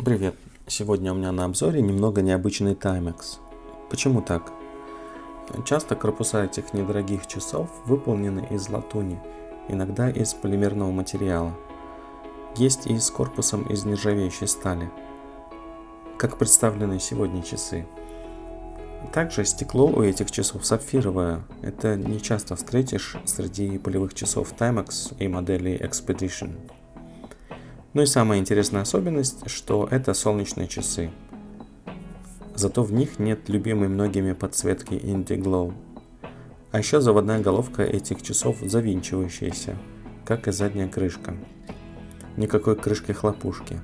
Привет! Сегодня у меня на обзоре немного необычный Timex. Почему так? Часто корпуса этих недорогих часов выполнены из латуни, иногда из полимерного материала. Есть и с корпусом из нержавеющей стали, как представлены сегодня часы. Также стекло у этих часов сапфировое. Это не часто встретишь среди полевых часов Timex и моделей Expedition. Ну и самая интересная особенность, что это солнечные часы. Зато в них нет любимой многими подсветки Indiglo. А еще заводная головка этих часов завинчивающаяся, как и задняя крышка. Никакой крышки-хлопушки.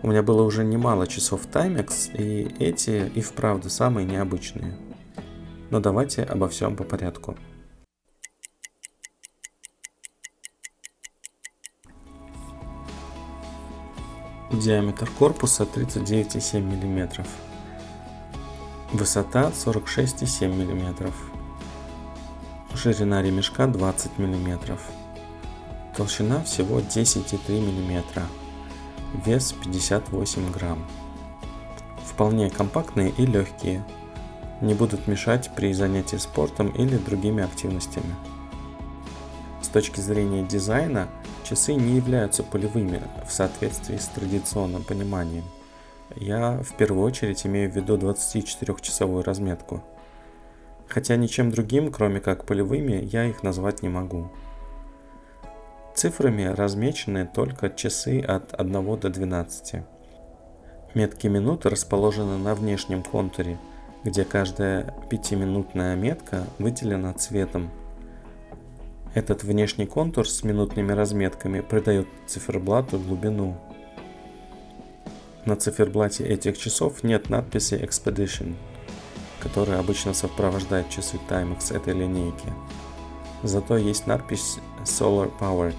У меня было уже немало часов Timex, и эти и вправду самые необычные. Но давайте обо всем по порядку. Диаметр корпуса 39,7 мм. Высота 46,7 мм. Ширина ремешка 20 мм. Толщина всего 10,3 мм. Вес 58 грамм. Вполне компактные и легкие. Не будут мешать при занятии спортом или другими активностями. С точки зрения дизайна, часы не являются полевыми в соответствии с традиционным пониманием. Я в первую очередь имею в виду 24-часовую разметку. Хотя ничем другим, кроме как полевыми, я их назвать не могу. Цифрами размечены только часы от 1 до 12. Метки минут расположены на внешнем контуре, где каждая 5-минутная метка выделена цветом. Этот внешний контур с минутными разметками придает циферблату глубину. На циферблате этих часов нет надписи Expedition, которая обычно сопровождает часы Timex этой линейки. Зато есть надпись Solar Powered,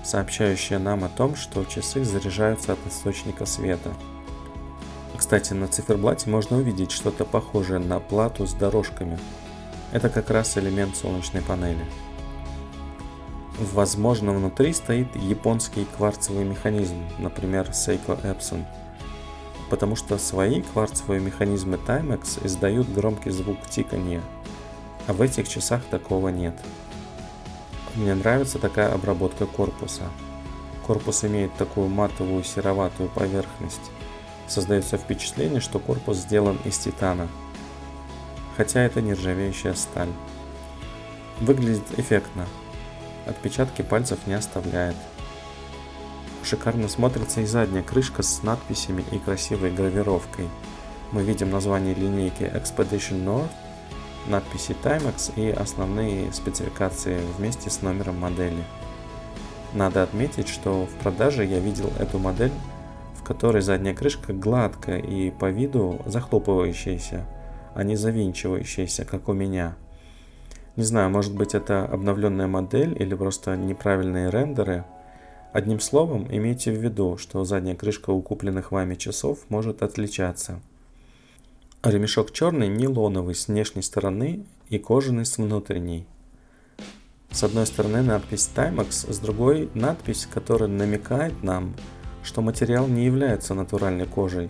сообщающая нам о том, что часы заряжаются от источника света. Кстати, на циферблате можно увидеть что-то похожее на плату с дорожками. Это как раз элемент солнечной панели. Возможно, внутри стоит японский кварцевый механизм, например, Seiko Epson, потому что свои кварцевые механизмы Timex издают громкий звук тиканья, а в этих часах такого нет. Мне нравится такая обработка корпуса. Корпус имеет такую матовую сероватую поверхность. Создается впечатление, что корпус сделан из титана, хотя это нержавеющая сталь. Выглядит эффектно. Отпечатки пальцев не оставляет. Шикарно смотрится и задняя крышка с надписями и красивой гравировкой. Мы видим название линейки Expedition North, надписи Timex и основные спецификации вместе с номером модели. Надо отметить, что в продаже я видел эту модель, в которой задняя крышка гладкая и по виду захлопывающаяся, а не завинчивающаяся, как у меня. Не знаю, может быть, это обновленная модель или просто неправильные рендеры. Одним словом, имейте в виду, что задняя крышка у купленных вами часов может отличаться. Ремешок черный нейлоновый с внешней стороны и кожаный с внутренней. С одной стороны надпись Timex, с другой надпись, которая намекает нам, что материал не является натуральной кожей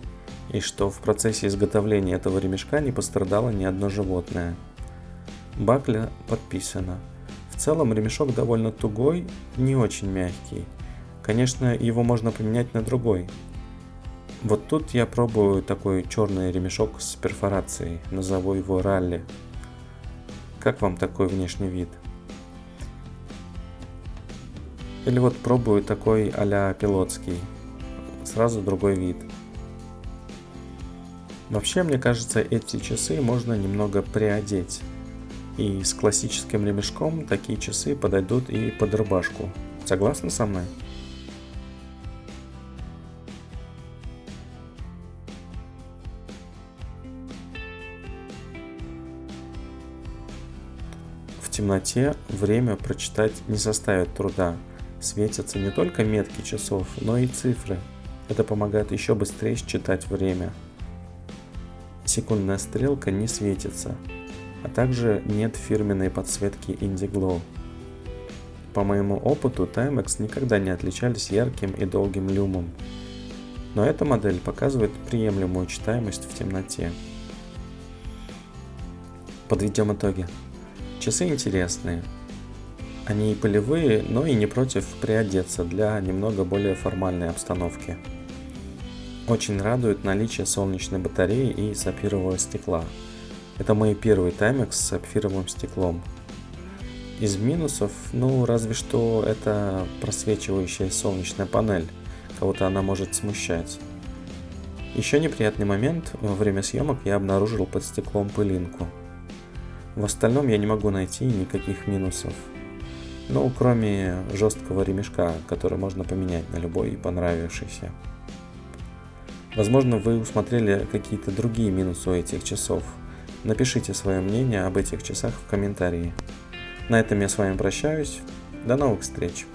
и что в процессе изготовления этого ремешка не пострадало ни одно животное. Бакля подписана. В целом ремешок довольно тугой, не очень мягкий. Конечно, его можно поменять на другой. Вот тут я пробую такой черный ремешок с перфорацией, назову его ралли. Как вам такой внешний вид? Или вот пробую такой а-ля пилотский, сразу другой вид. Вообще, мне кажется, эти часы можно немного приодеть. И с классическим ремешком такие часы подойдут и под рубашку. Согласны со мной? В темноте время прочитать не составит труда. Светятся не только метки часов, но и цифры. Это помогает еще быстрее считать время. Секундная стрелка не светится, а также нет фирменной подсветки Indiglo. По моему опыту, Timex никогда не отличались ярким и долгим люмом. но эта модель показывает приемлемую читаемость в темноте. Подведем итоги. Часы интересные. Они и полевые, но и не против приодеться для немного более формальной обстановки. Очень радует наличие солнечной батареи и сапфирового стекла. Это мой первый Timex с сапфировым стеклом. Из минусов, разве что это просвечивающая солнечная панель. Кого-то она может смущать. Еще неприятный момент: во время съемок я обнаружил под стеклом пылинку. В остальном я не могу найти никаких минусов. Кроме жесткого ремешка, который можно поменять на любой понравившийся. Возможно, вы усмотрели какие-то другие минусы у этих часов. Напишите свое мнение об этих часах в комментарии. На этом я с вами прощаюсь. До новых встреч!